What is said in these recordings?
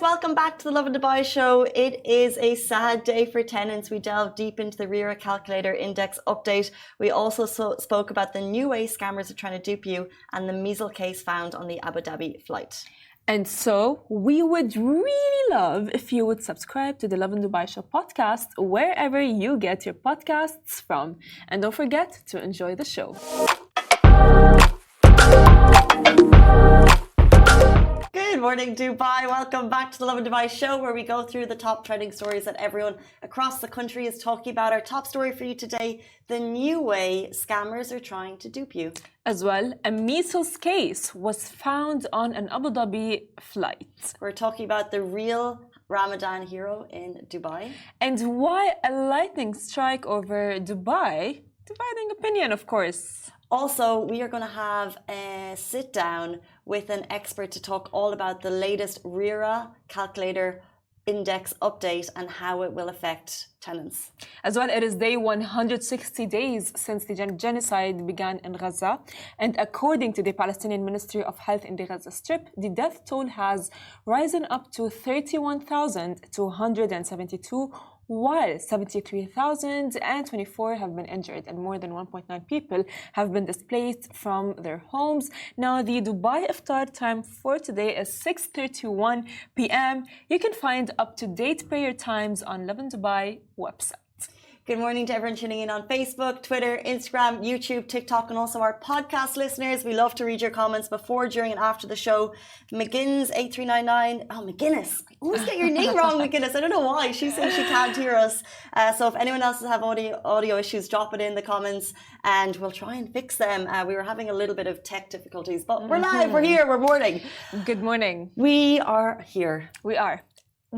Welcome back to the Lovin Dubai show. It is a sad day for tenants. We delve deep into the RERA calculator index update. We also spoke about the new way scammers are trying to dupe you and the Measles case found on the Abu Dhabi flight. And so we would really love if you would subscribe to the Lovin Dubai show podcast wherever you get your podcasts from. And don't forget to enjoy the show. Good morning, Dubai. Welcome back to the Lovin Dubai show, where we go through the top trending stories that everyone across the country is talking about. Our top story for you today: the new way scammers are trying to dupe you. As well, a measles case was found on an Abu Dhabi flight. We're talking about the real Ramadan hero in Dubai. And why a lightning strike over Dubai? Dividing opinion, of course. Also, we are going to have a sit down with an expert to talk all about the latest RERA calculator index update and how it will affect tenants. As well, it is day 160 days since the genocide began in Gaza. And according to the Palestinian Ministry of Health in the Gaza Strip, the death toll has risen up to 31,272, while 73,024 have been injured and more than 1.9 people have been displaced from their homes. Now, the Dubai iftar time for today is 6:31 p.m. You can find up-to-date prayer times on Lovin Dubai website. Good morning to everyone tuning in on Facebook, Twitter, Instagram, YouTube, TikTok, and also our podcast listeners. We love to read your comments before, during, and after the show. McGinnis8399. Oh, McGinnis. I always get your name wrong, McGinnis. I don't know why. She says she can't hear us. So if anyone else have audio issues, drop it in the comments and we'll try and fix them. We were having a little bit of tech difficulties, but we're live, we're here, we're morning. Good morning. We are here. We are.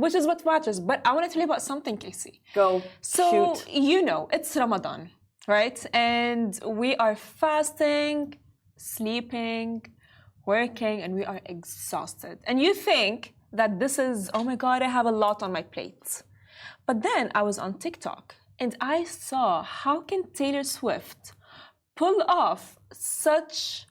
Which is what matters. But I want to tell you about something, Casey. Go. So, shoot. You know, it's Ramadan, right? And we are fasting, sleeping, working, and we are exhausted. And you think that this is, oh my God, I have a lot on my plate. But then I was on TikTok and I saw, how can Taylor Swift pull off such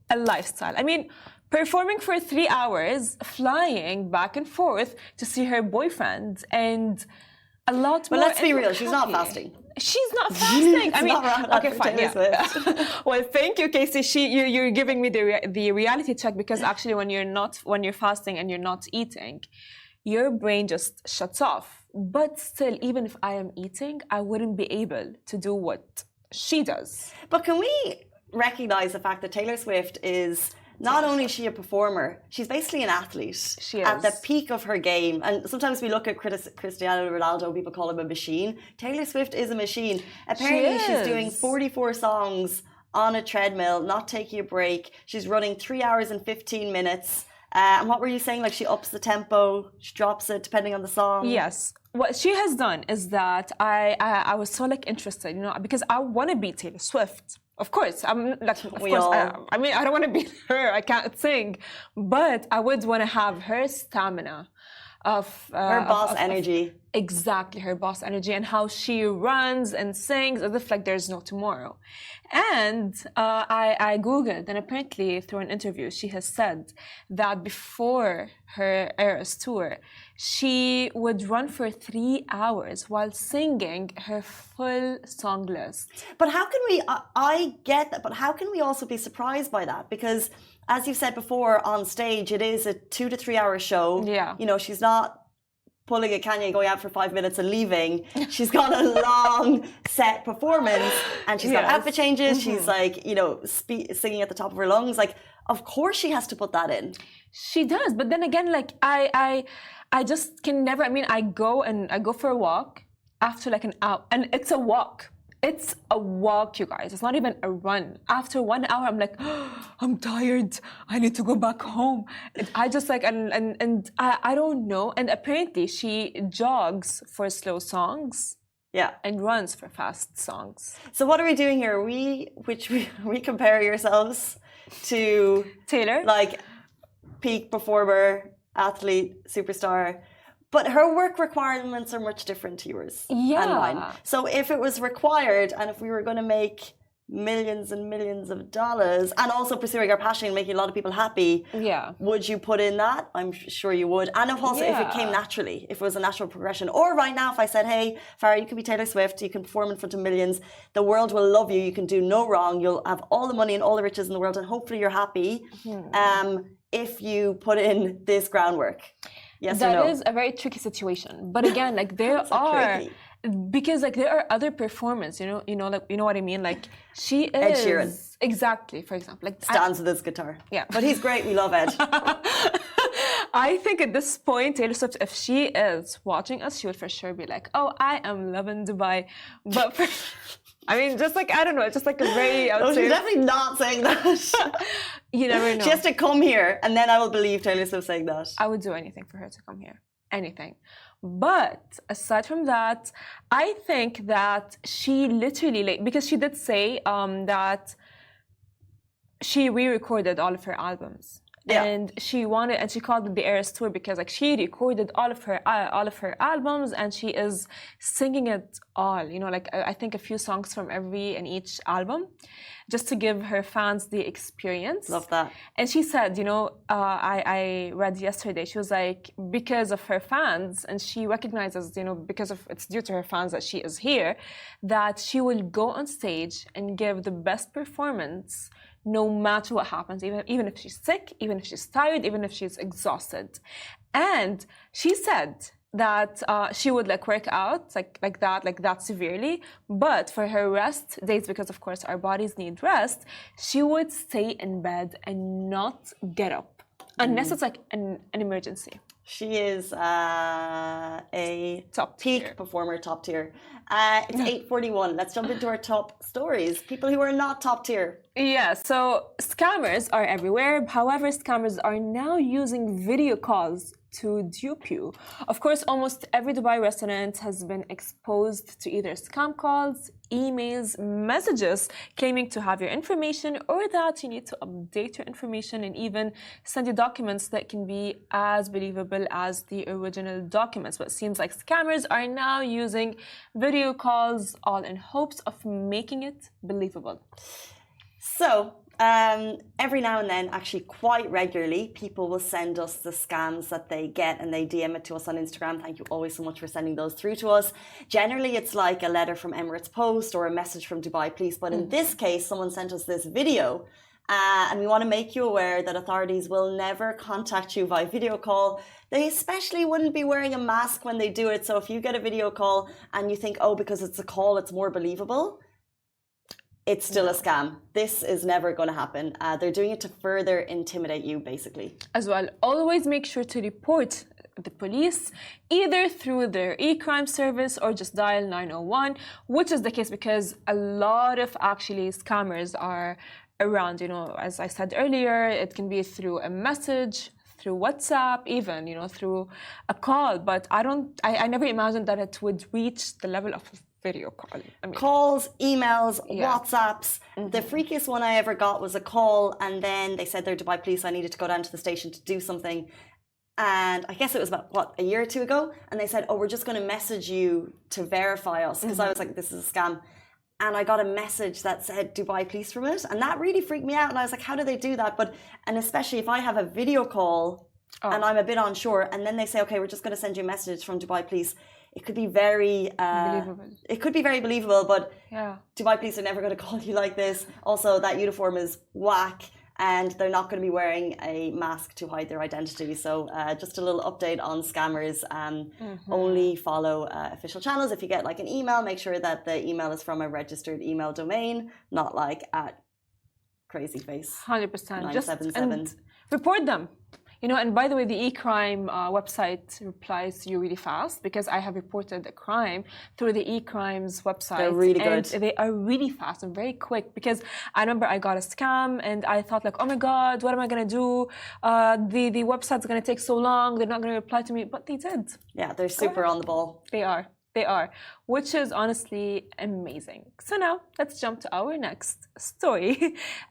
a lifestyle? I mean, performing for 3 hours, flying back and forth to see her boyfriend, and a lot more. But let's be real, she's not fasting. She's not fasting. I mean, okay, fine. Yeah. Well, thank you, Casey. You're giving me the reality check, because actually, when you're fasting and you're not eating, your brain just shuts off. But still, even if I am eating, I wouldn't be able to do what she does. But can we recognize the fact that Taylor Swift is not only is she a performer, she's basically an athlete. She is. At the peak of her game. And sometimes we look at Cristiano Ronaldo, people call him a machine. Taylor Swift is a machine. Apparently she's doing 44 songs on a treadmill, not taking a break. She's running 3 hours and 15 minutes. And what were you saying? Like, she ups the tempo, she drops it depending on the song? Yes. What she has done is that I was so interested, because I want to be Taylor Swift. Of course, I'm like, of course. I mean, I don't want to be her. I can't sing, but I would want to have her stamina, of her boss energy. Exactly, her boss energy, and how she runs and sings as if like there's no tomorrow. And I googled, and apparently through an interview, she has said that before her Eras tour, she would run for 3 hours while singing her full song list. But how can we? I get that, but how can we also be surprised by that? Because, as you've said before, on stage, it is a 2 to 3 hour show. Yeah. She's not pulling a Kanye, going out for 5 minutes and leaving. She's got a long set performance, and she's got outfit changes. She's like, singing at the top of her lungs. Like, of course she has to put that in. She does, but then again, like I just can never. I mean, I go for a walk after like an hour, and it's a walk. It's a walk, you guys. It's not even a run. After 1 hour, I'm like, oh, I'm tired. I need to go back home. And I just like, and I don't know. And apparently she jogs for slow songs. Yeah. And runs for fast songs. So what are we doing here? We compare yourselves to Taylor, like peak performer, athlete, superstar. But her work requirements are much different to yours and mine. So if it was required, and if we were going to make millions and millions of dollars and also pursuing our passion and making a lot of people happy, would you put in that? I'm sure you would. And also if it came naturally, if it was a natural progression. Or right now, if I said, hey, Farah, you can be Taylor Swift, you can perform in front of millions, the world will love you, you can do no wrong, you'll have all the money and all the riches in the world, and hopefully you're happy if you put in this groundwork. Yes or no? That is a very tricky situation. But again, like there are... Because like there are other performers, you know what I mean. Like she is Ed Sheeran, exactly. For example, like stands with his guitar. Yeah, but he's great. We love Ed. I think at this point, Taylor Swift, if she is watching us, she would for sure be like, "Oh, I am loving Dubai." But I mean, just like I don't know, just like a very. No, she's definitely not saying that. You never know. She has to come here, and then I will believe Taylor Swift saying that. I would do anything for her to come here. Anything. But aside from that, I think that she literally, like, because she did say that she re-recorded all of her albums. Yeah. And she wanted, and she called it the Eras Tour because like she recorded all of her albums and she is singing it all. You know, like I think a few songs from every and each album, just to give her fans the experience. Love that. And she said, you know, I read yesterday, she was like, because of her fans, and she recognizes, you know, because of it's due to her fans that she is here, that she will go on stage and give the best performance no matter what happens, even if she's sick, even if she's tired, even if she's exhausted. And she said that she would like work out like that severely, but for her rest days, because of course our bodies need rest, she would stay in bed and not get up unless it's like an emergency. She is a peak performer, top tier. It's 8:41. Let's jump into our top stories. People who are not top tier. Yeah, so scammers are everywhere. However, scammers are now using video calls to dupe you. Of course, almost every Dubai restaurant has been exposed to either scam calls, emails, messages claiming to have your information or that you need to update your information and even send you documents that can be as believable as the original documents. But it seems like scammers are now using video calls all in hopes of making it believable. So, every now and then, actually quite regularly, people will send us the scams that they get and they DM it to us on Instagram. Thank you always so much for sending those through to us. Generally, it's like a letter from Emirates Post or a message from Dubai Police. But in this case, someone sent us this video and we want to make you aware that authorities will never contact you via video call. They especially wouldn't be wearing a mask when they do it. So if you get a video call and you think, oh, because it's a call, it's more believable, it's still a scam. This is never going to happen. They're doing it to further intimidate you, basically. As well, always make sure to report the police either through their e-crime service or just dial 901, which is the case because a lot of actually scammers are around. You know, as I said earlier, it can be through a message, through WhatsApp, even, you know, through a call. But I never imagined that it would reach the level of video call. I mean, calls, emails, WhatsApps. The freakiest one I ever got was a call and then they said they're Dubai Police. I needed to go down to the station to do something. And I guess it was about, a year or two ago? And they said, oh, we're just going to message you to verify us. Because I was like, this is a scam. And I got a message that said Dubai Police from it. And that really freaked me out. And I was like, how do they do that? And especially if I have a video call and I'm a bit unsure. And then they say, okay, we're just going to send you a message from Dubai Police. It could be very believable. It could be very believable, but Dubai Police are never going to call you like this. Also, that uniform is whack, and they're not going to be wearing a mask to hide their identity. So, just a little update on scammers. Only follow official channels. If you get like an email, make sure that the email is from a registered email domain, not like at crazyface. 100%. Just and report them. You know, and by the way, the e-crime website replies to you really fast because I have reported a crime through the e-crimes website. They're really good. They are really fast and very quick because I remember I got a scam and I thought like, oh my God, what am I going to do? The website's going to take so long. They're not going to reply to me, but they did. Yeah, they're super on the ball. They are. which is honestly amazing. So now let's jump to our next story.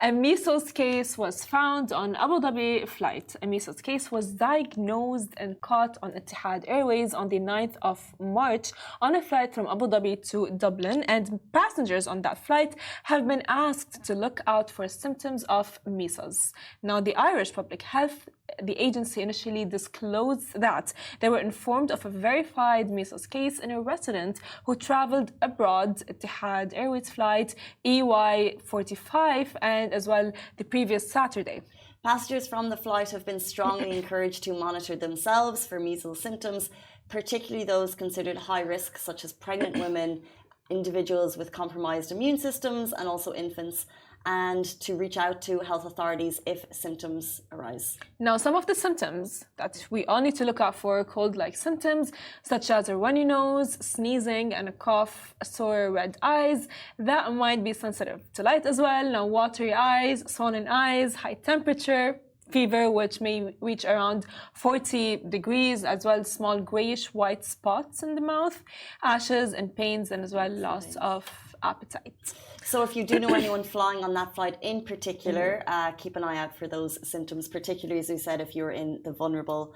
A measles case was found on Abu Dhabi flight. A measles case was diagnosed and caught on Etihad Airways on the 9th of March on a flight from Abu Dhabi to Dublin, and passengers on that flight have been asked to look out for symptoms of measles. Now, the Irish Public Health agency initially disclosed that they were informed of a verified measles case in a resident who traveled abroad, Etihad Airways flight EY45, and as well the previous Saturday. Passengers from the flight have been strongly encouraged to monitor themselves for measles symptoms, particularly those considered high risk, such as pregnant women, individuals with compromised immune systems, and also infants, and to reach out to health authorities if symptoms arise. Now, some of the symptoms that we all need to look out for, cold-like symptoms, such as a runny nose, sneezing, and a cough, sore red eyes, that might be sensitive to light as well. Now, watery eyes, swollen eyes, high temperature, fever, which may reach around 40 degrees, as well as small grayish white spots in the mouth, ashes and pains, and as well loss of appetite. So if you do know anyone flying on that flight in particular, keep an eye out for those symptoms, particularly, as we said, if you're in the vulnerable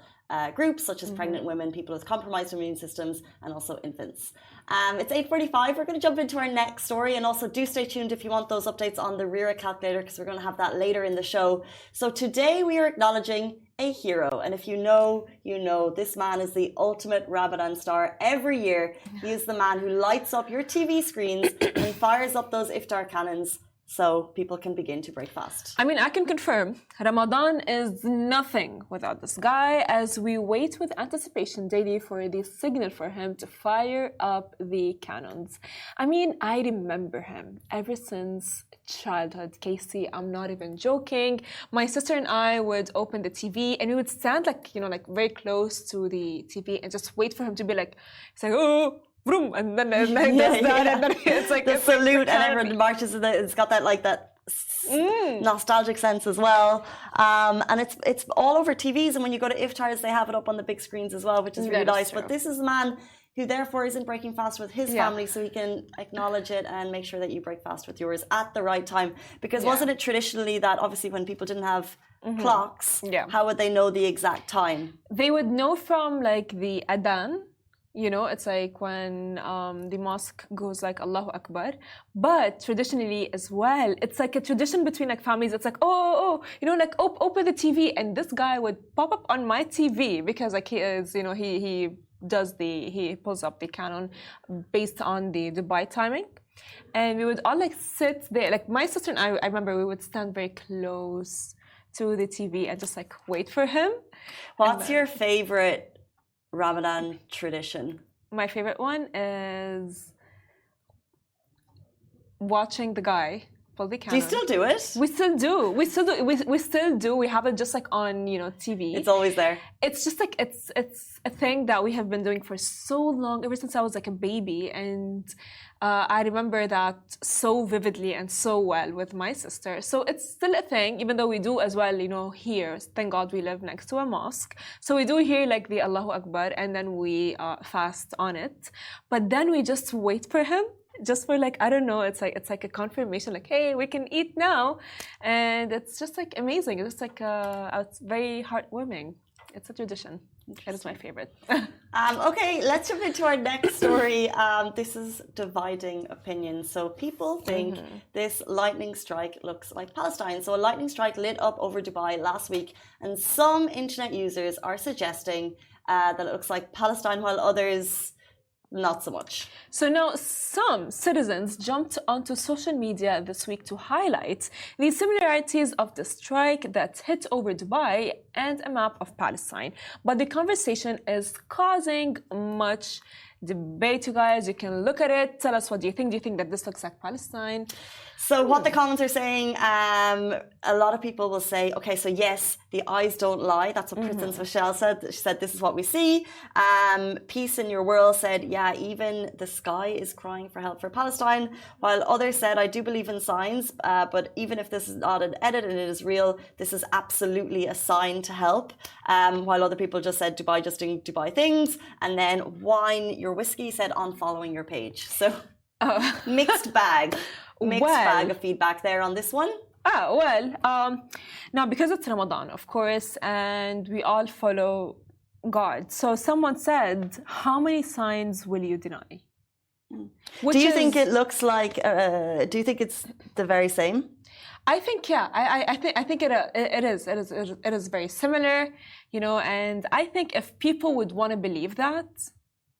groups, such as pregnant women, people with compromised immune systems, and also infants. It's 8:45. We're going to jump into our next story, and also do stay tuned if you want those updates on the RERA calculator, because we're going to have that later in the show. So today we are acknowledging a hero, and if you know, you know. This man is the ultimate Ramadan star. Every year, he is the man who lights up your TV screens and fires up those iftar cannons so people can begin to break fast. I mean, I can confirm Ramadan is nothing without this guy, as we wait with anticipation daily for the signal for him to fire up the cannons. I mean, I remember him ever since childhood, Casey. I'm not even joking. My sister and I would open the TV and we would stand like very close to the TV and just wait for him to be like, it's like, oh, vroom, and then does that, and then it's like the salute, and everyone marches. It's got that nostalgic sense as well, and it's all over TVs. And when you go to iftars, they have it up on the big screens as well, which is really nice. But this is a man who therefore isn't breaking fast with his family, so he can acknowledge it and make sure that you break fast with yours at the right time. Because wasn't it traditionally that obviously when people didn't have clocks, how would they know the exact time? They would know from like the adhan. You know, it's like when the mosque goes like Allahu Akbar. But traditionally as well, it's like a tradition between like families. It's like, open the TV. And this guy would pop up on my TV because like he is, he pulls up the canon based on the Dubai timing. And we would all like sit there. Like my sister and I remember we would stand very close to the TV and just like wait for him. What's your favorite Ramadan tradition? My favorite one is watching the guy pull the camera. Do you still do it? We still do. We still do. We have it just like on TV. It's always there. It's just like it's a thing that we have been doing for so long, ever since I was like a baby, and I remember that so vividly and so well with my sister. So it's still a thing, even though we do as well, here. Thank God we live next to a mosque. So we do hear like the Allahu Akbar, and then we fast on it. But then we just wait for him. Just for like, I don't know, it's like a confirmation, like, hey, we can eat now. And it's just like amazing. It's like it's very heartwarming. It's a tradition. That is my favorite. Okay, let's jump into our next story. This is dividing opinions. So people think this lightning strike looks like Palestine. So a lightning strike lit up over Dubai last week, and some internet users are suggesting that it looks like Palestine, while others not so much. So now some citizens jumped onto social media this week to highlight the similarities of the strike that hit over Dubai and a map of Palestine. But the conversation is causing much debate, you guys. You can look at it. Tell us, what do you think? Do you think that this looks like Palestine? So what the comments are saying, a lot of people will say, okay, so yes, the eyes don't lie. That's what Princess Michelle said. She said, this is what we see. Peace in Your World said, yeah, even the sky is crying for help for Palestine. While others said, I do believe in signs, but even if this is not an edit and it is real, this is absolutely a sign to help. While other people just said, Dubai just doing Dubai things. And then whine your whiskey said on following your page. So Oh. mixed bag. Mixed Well. bag of feedback there on this one. Oh, well, now because it's Ramadan, of course, and we all follow God. So someone said, how many signs will you deny? Do you think it looks like, do you think it's the very same? I think, yeah, I think it is very similar, you know, and I think if people would want to believe that,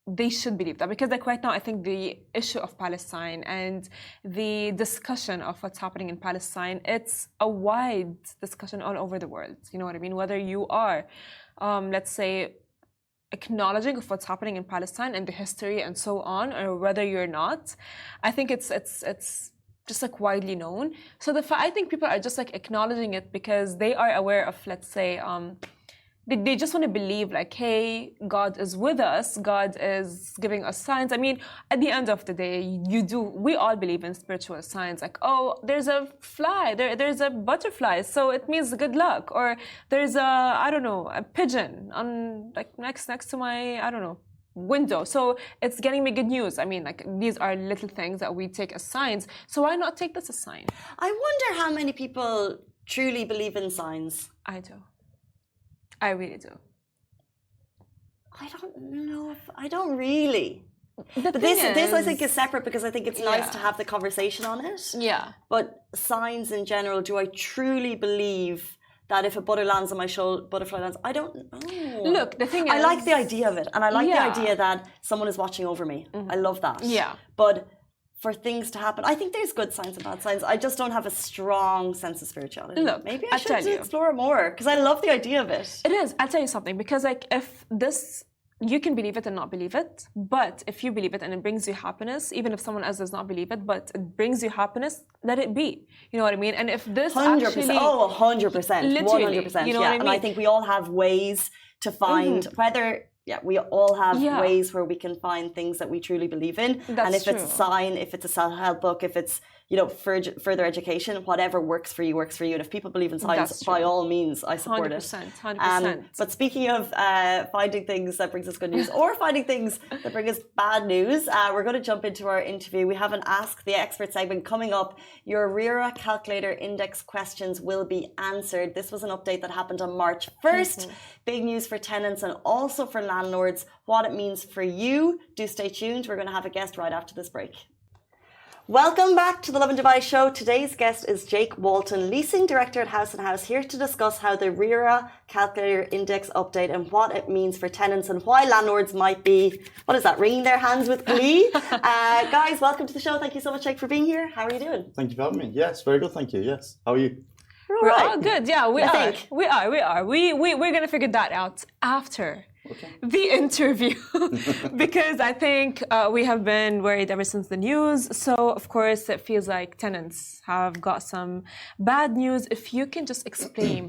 they should believe that, because like right now I think the issue of Palestine and the discussion of what's happening in Palestine, it's a wide discussion all over the world, you know what I mean, whether you are let's say acknowledging of what's happening in Palestine and the history and so on, or whether you're not. I think it's just like widely known. So I think people are just like acknowledging it because they are aware of, let's say, they just want to believe like, hey, God is with us, God is giving us signs. I mean, at the end of the day, we all believe in spiritual signs, like, oh, there's a fly, there's a butterfly, so it means good luck, or there's I don't know, a pigeon on like next to my, I don't know, window, so it's getting me good news. I mean, like, these are little things that we take as signs, so why not take this as a sign? I wonder how many people truly believe in signs. I do. I really do. I don't know if I don't really. But this I think is separate because I think it's nice to have the conversation on it. Yeah. But signs in general, do I truly believe that if a butterfly lands, I don't know. Look, the thing is, I like the idea of it, and I like the idea that someone is watching over me. I love that. Yeah. But for things to happen, I think there's good signs and bad signs. I just don't have a strong sense of spirituality. Look, maybe I should explore more because I love the idea of it. It is. I'll tell you something, because like if this, you can believe it and not believe it, but if you believe it and it brings you happiness, even if someone else does not believe it, but it brings you happiness, let it be. You know what I mean? And if this 100%, actually, 100%, literally, 100%, you know what I mean? And I think we all have ways to find whether. Yeah, we all have ways where we can find things that we truly believe in. And if it's a sign, if it's a self-help book, if it's, you know, further education, whatever works for you, works for you. And if people believe in signs, by all means, I support 100%, it. 100%. But speaking of finding things that brings us good news or finding things that bring us bad news, we're going to jump into our interview. We have an Ask the Expert segment coming up. Your RERA calculator index questions will be answered. This was an update that happened on March 1st. Big news for tenants and also for landlords. What it means for you. Do stay tuned. We're going to have a guest right after this break. Welcome back to the Lovin Dubai show. Today's guest is Jake Walton, Leasing Director at House & House, here to discuss how the RERA Calculator Index update and what it means for tenants and why landlords might be, what is that, wringing their hands with glee. Guys, welcome to the show. Thank you so much, Jake, for being here. How are you doing? Thank you for having me. Yes, very good, thank you. Yes. How are you? We're all good. Yeah, we are. We're going to figure that out after the interview because I think we have been worried ever since the news. So, of course, it feels like tenants have got some bad news. If you can just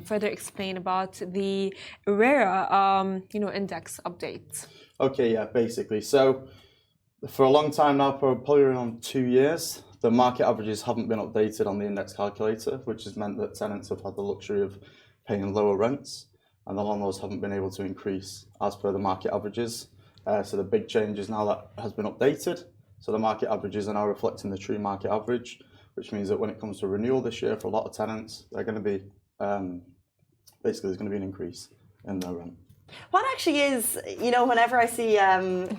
further explain about the RERA, index update. Okay, yeah, basically. So, for a long time now, probably around 2 years, the market averages haven't been updated on the index calculator, which has meant that tenants have had the luxury of paying lower rents, and the landlords haven't been able to increase as per the market averages. So the big change is now that has been updated. So the market averages are now reflecting the true market average, which means that when it comes to renewal this year for a lot of tenants, they're going to be, basically there's going to be an increase in their rent. What actually is, whenever I see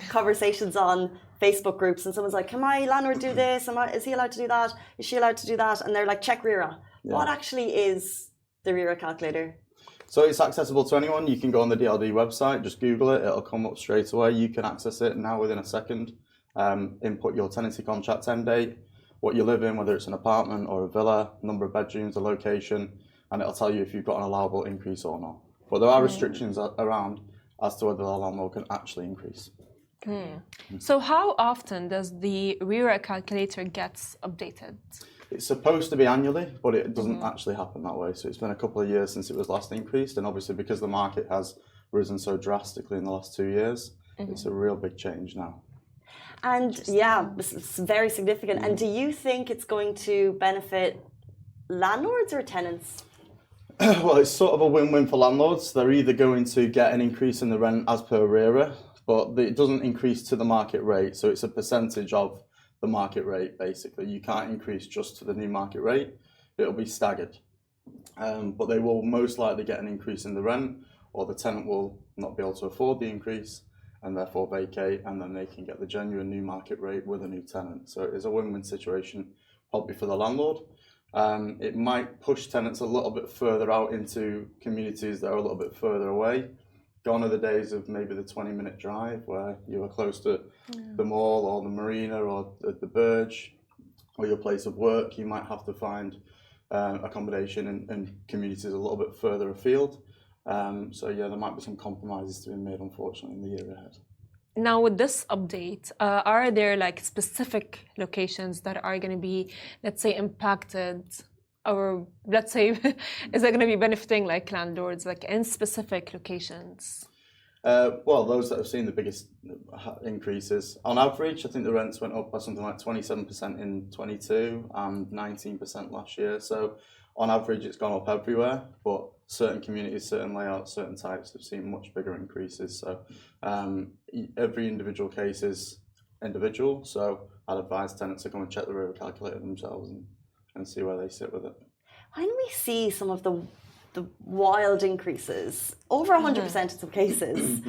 conversations on Facebook groups and someone's like, can my landlord do this? Is he allowed to do that? Is she allowed to do that? And they're like, check RERA. Yeah. What actually is the RERA calculator? So it's accessible to anyone. You can go on the DLD website, just Google it. It'll come up straight away. You can access it now within a second. Input your tenancy contract end date, what you live in, whether it's an apartment or a villa, number of bedrooms, the location, and it'll tell you if you've got an allowable increase or not. But there are restrictions around as to whether the landlord can actually increase. So how often does the RERA calculator gets updated? It's supposed to be annually, but it doesn't actually happen that way. So it's been a couple of years since it was last increased, and obviously because the market has risen so drastically in the last 2 years, it's a real big change now. And yeah, it's very significant. And do you think it's going to benefit landlords or tenants? Well, it's sort of a win-win for landlords. They're either going to get an increase in the rent as per RERA but it doesn't increase to the market rate. So it's a percentage of the market rate, basically. You can't increase just to the new market rate. It'll be staggered. But they will most likely get an increase in the rent, or the tenant will not be able to afford the increase and therefore vacate, and then they can get the genuine new market rate with a new tenant. So it is a win-win situation, probably for the landlord. It might push tenants a little bit further out into communities that are a little bit further away. Gone are the days of maybe the 20-minute drive where you are close to the mall or the marina or the Burj or your place of work. You might have to find accommodation in communities a little bit further afield. So yeah, there might be some compromises to be made, unfortunately, in the year ahead. Now, with this update, are there like specific locations that are going to be, let's say, impacted, or let's say, is that going to be benefiting like landlords, like in specific locations? Well, those that have seen the biggest increases, on average, I think the rents went up by something like 27% in 22 and 19% last year. So on average, it's gone up everywhere, but certain communities, certain layouts, certain types have seen much bigger increases. So every individual case is individual. So I'd advise tenants to come and check the RERA calculator themselves and see where they sit with it. When we see some of the wild increases, over 100% in some cases,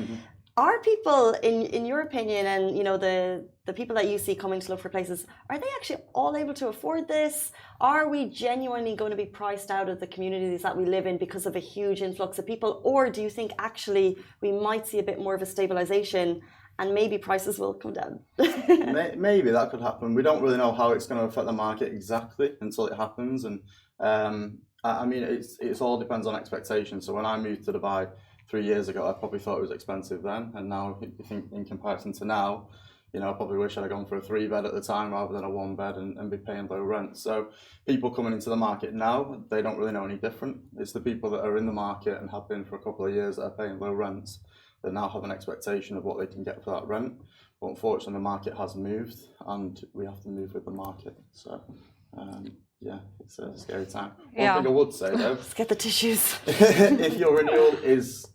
are people, in your opinion, and you know the people that you see coming to look for places, are they actually all able to afford this? Are we genuinely going to be priced out of the communities that we live in because of a huge influx of people? Or do you think actually we might see a bit more of a stabilization and maybe prices will come down? Maybe that could happen. We don't really know how it's going to affect the market exactly until it happens. And I mean, it all depends on expectations. So when I moved to Dubai 3 years ago, I probably thought it was expensive then. And now, I think in comparison to now, you know, I probably wish I'd have gone for a 3-bed at the time rather than a 1-bed and be paying low rent. So people coming into the market now, they don't really know any different. It's the people that are in the market and have been for a couple of years that are paying low rents that now have an expectation of what they can get for that rent. But unfortunately, the market has moved and we have to move with the market. So, yeah, it's a scary time. One thing I would say though, Let's get the tissues. if your renewal is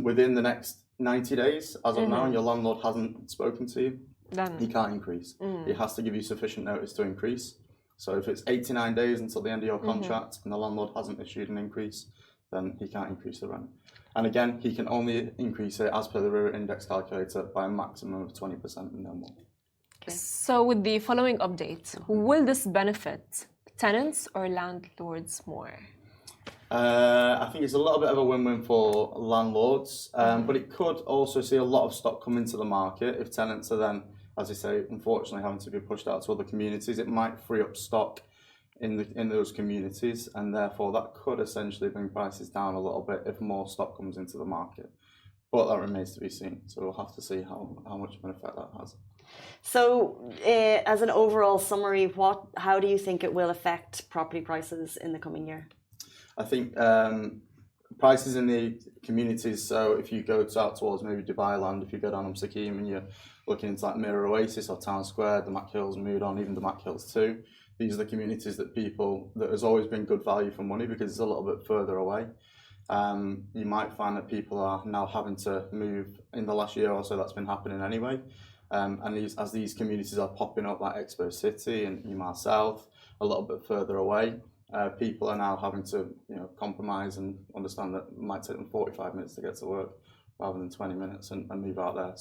within the next 90 days, as of now, and your landlord hasn't spoken to you, he can't increase. He has to give you sufficient notice to increase. So if it's 89 days until the end of your contract and the landlord hasn't issued an increase, then he can't increase the rent. And again, he can only increase it as per the RERA index calculator by a maximum of 20% and no more. Okay. So with the following update, will this benefit tenants or landlords more? I think it's a little bit of a win-win for landlords, but it could also see a lot of stock come into the market if tenants are then, as I say, unfortunately having to be pushed out to other communities. It might free up stock in those communities, and therefore that could essentially bring prices down a little bit if more stock comes into the market. But that remains to be seen, so we'll have to see how much of an effect that has. So, as an overall summary, how do you think it will affect property prices in the coming year? I think prices in the communities, so if you go out towards maybe Dubai land, if you go down Sakim and you're looking into like Mirror Oasis or Town Square, the Mac Hills, Moudon, even the Mac Hills too, these are the communities that has always been good value for money because it's a little bit further away. You might find that people are now having to move in the last year or so. That's been happening anyway. And as these communities are popping up like Expo City and Emaar South, a little bit further away, people are now having to compromise and understand that it might take them 45 minutes to get to work rather than 20 minutes and move out there.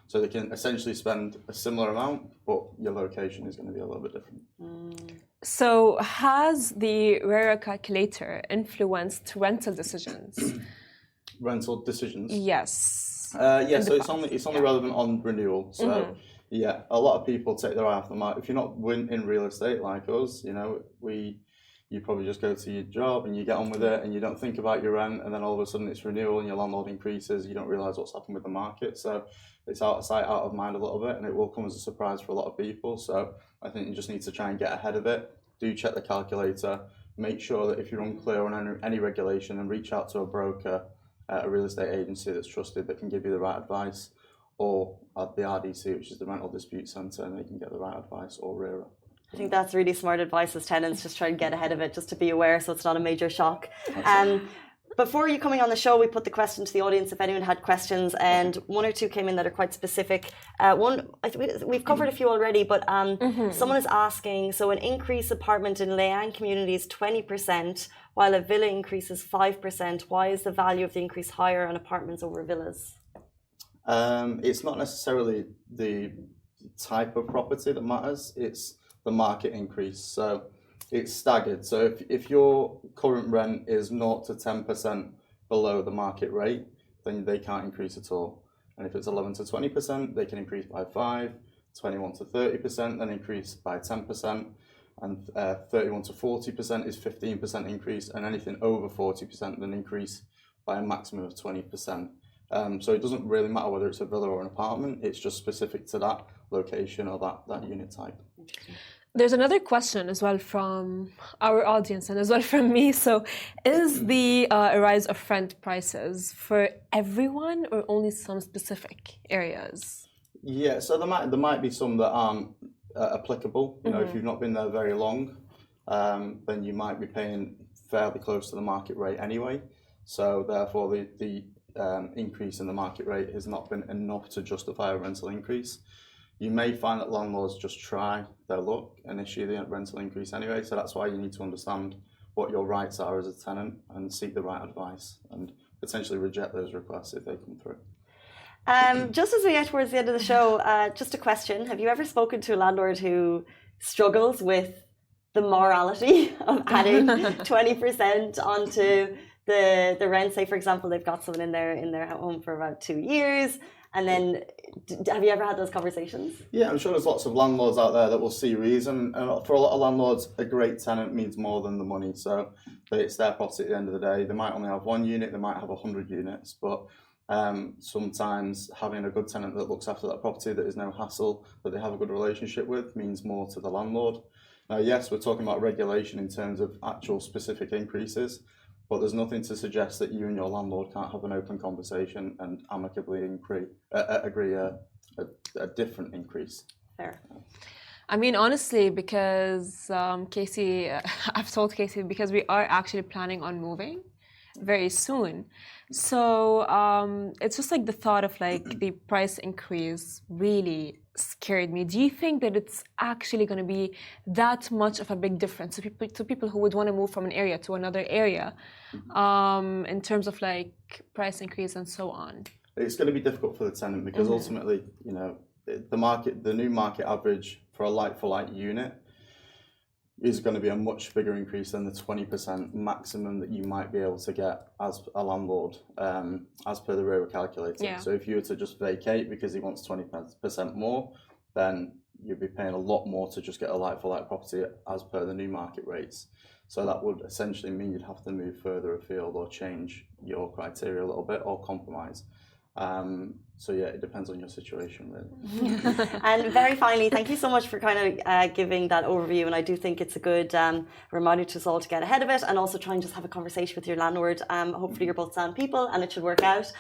So they can essentially spend a similar amount, but your location is going to be a little bit different. So has the RERA calculator influenced rental decisions? Rental decisions? Yes. Yeah, so it's only relevant on renewal. So yeah, a lot of people take their eye off the market. If you're not in real estate like us, you probably just go to your job and you get on with it and you don't think about your rent, and then all of a sudden it's renewal and your landlord increases. You don't realise what's happened with the market. So it's out of sight, out of mind a little bit, and it will come as a surprise for a lot of people. So I think you just need to try and get ahead of it. Do check the calculator. Make sure that if you're unclear on any regulation, then reach out to a broker, a real estate agency that's trusted that can give you the right advice, or at the RDC, which is the Rental Dispute Centre, and they can get the right advice, or RERA. I think that's really smart advice as tenants. Just try and get ahead of it, just to be aware, so it's not a major shock. before you coming on the show, we put the question to the audience if anyone had questions, and one or two came in that are quite specific. One, we've covered a few already, but someone is asking, so an increase apartment in Leanne community is 20%, while a villa increase is 5%. Why is the value of the increase higher on apartments over villas? It's not necessarily the type of property that matters, it's the market increase. So it's staggered. So if your current rent is 0 to 10% below the market rate, then they can't increase at all. And if it's 11 to 20%, they can increase by 5, 21 to 30%, then increase by 10%, and 31 to 40% is 15% increase, and anything over 40% then increase by a maximum of 20%. So it doesn't really matter whether it's a villa or an apartment, it's just specific to that location or that unit type. There's another question as well from our audience and as well from me. So is the rise of rent prices for everyone or only some specific areas? Yeah, so there might be some that aren't applicable. You know, if you've not been there very long, then you might be paying fairly close to the market rate anyway. So therefore the increase in the market rate has not been enough to justify a rental increase. You may find that landlords just try their luck and issue the rental increase anyway, so that's why you need to understand what your rights are as a tenant and seek the right advice and potentially reject those requests if they come through. Just as we get towards the end of the show, just a question. Have you ever spoken to a landlord who struggles with the morality of adding 20% onto the rent? Say, for example, they've got someone in their home for about 2 years, and then have you ever had those conversations? Yeah, I'm sure there's lots of landlords out there that will see reason, and for a lot of landlords, a great tenant means more than the money. So it's their property at the end of the day. They might only have 1 unit, they might have 100 units, but sometimes having a good tenant that looks after that property, that is no hassle, that they have a good relationship with, means more to the landlord. Now, yes, we're talking about regulation in terms of actual specific increases, but there's nothing to suggest that you and your landlord can't have an open conversation and amicably agree a different increase. Fair. I mean, honestly, because Casey, I've told Casey, because we are actually planning on moving very soon. So it's just like the thought of like the price increase really scared me. Do you think that it's actually going to be that much of a big difference to people who would want to move from an area to another area in terms of like price increase and so on? It's going to be difficult for the tenant because ultimately, you know, the new market average for a like-for-like unit is going to be a much bigger increase than the 20% maximum that you might be able to get as a landlord, as per the RERA calculator. Yeah. So if you were to just vacate because he wants 20% more, then you'd be paying a lot more to just get a like-for-like property as per the new market rates. So that would essentially mean you'd have to move further afield or change your criteria a little bit or compromise. So yeah, it depends on your situation, really. And very finally, thank you so much for kind of giving that overview. And I do think it's a good reminder to us all to get ahead of it and also try and just have a conversation with your landlord. Hopefully you're both sound people and it should work out.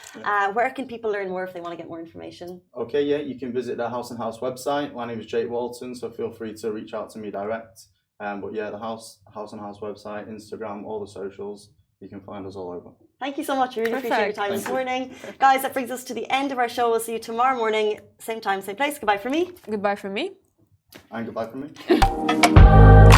Where can people learn more if they want to get more information? Okay, yeah, you can visit the House & House website. My name is Jake Walton, so feel free to reach out to me direct. But yeah, the House & House website, Instagram, all the socials, you can find us all over. Thank you so much. We really appreciate your time this morning. Guys, that brings us to the end of our show. We'll see you tomorrow morning, same time, same place. Goodbye from me. Goodbye from me. And goodbye from me.